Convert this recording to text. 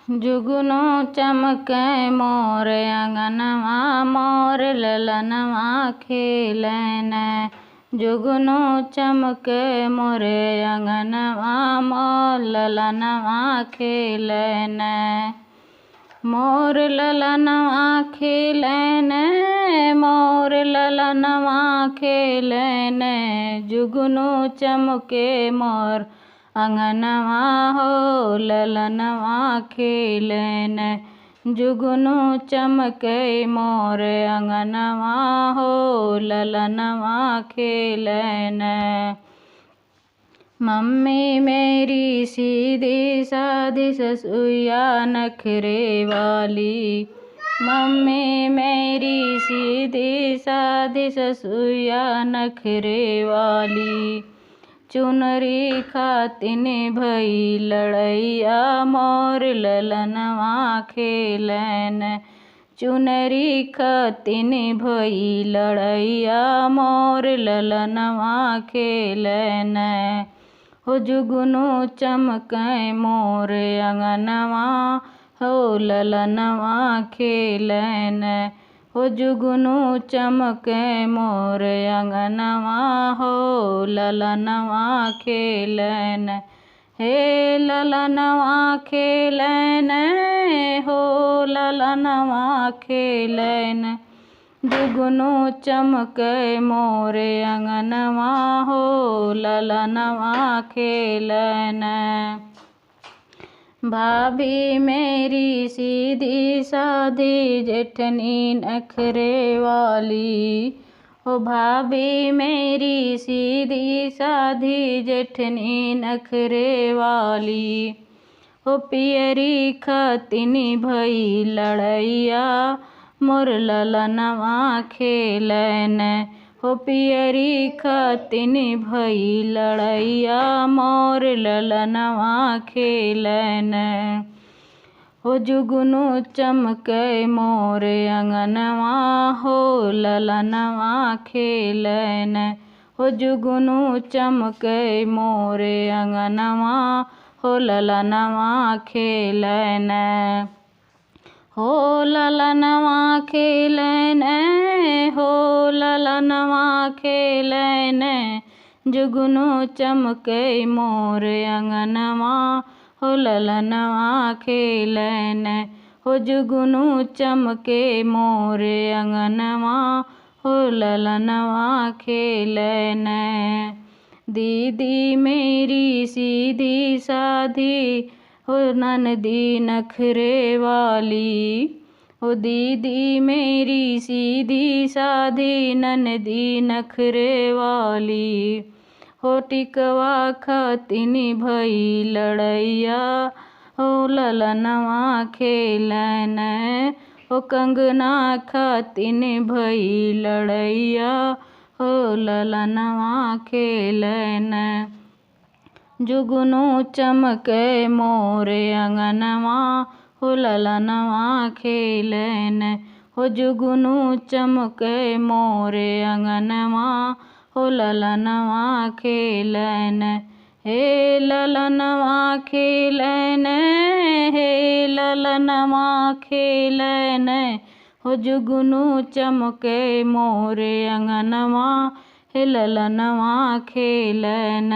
जुगनू चमके मोर अंगनवा मोर ललनवा खेलन। जुगनू चमके मोर अंगनवा मोर ललनवा खेलन। मोर ललनवा खेलन मोर ललनवा खेलन। जुगनू चमके मोर अंगनवा हो ललनवा खेलन। जुगनू चमके मोर अंगनवा हो ललनवा खेलन। मम्मी मेरी सीधी सादी ससुया नखरे वाली। मम्मी मेरी सीधी सादी ससुया नखरे वाली। चुनरी खातिन भई लड़ैया मोर ललनवा खेलन। चुनरी खातिन भई लड़ैया मोर ललनवा खेलन। हो जुगनू चमके मोर अंगनवा हो ललनवा खेलन। हो जुगनू चमके मोर अंगनवा हो ललनवा खेलन। हे ललनवा खेलन हो ललनवा खेलन। जुगनू चमके मोर अंगनवा हो ललनवा खेलन। भाभी मेरी सीधी सादी जेठनी नखरे वाली। ओ भाभी मेरी सीधी सादी जेठनी नखरे वाली। ओ पियरी खातिन भई लड़ैया मोर ललनवा खेलन। हो पियरी खातिन भई लड़ैया मोर ललनवा खेलन। हो जुगनू चमके मोर अंगनवा हो ललनवा खेलन। हो जुगनू चमके मोर अंगनवा हो ललनवा खेलन। हो ललनवा खेलन हो ललनवा खेलन। जुगनू चमके मोर अंगनवा हो ललनवा खेलन। हो जुगनू चमके मोर अंगनवा हो ललनवा खेलन। दीदी मेरी सीधी साधी हो ननदी नखरे वाली। हो दीदी मेरी सीधी साधी ननदी नखरे वाली। हो टिकवा खातिन भई लड़ैया हो ललनवा खेलन। हो कंगना खातिन भई लड़ैया हो ललनवा खेलन। जुगनू चमके मोर अंगनवा हो ललनवा खेलन। हो जुगनू चमके मोर अंगनवा हो ललनवा खेलन। हे ललनवा खेलन हे ललनवा खेलन। हो जुगनू चमके मोर अंगनवा हे ललनवा खेलन।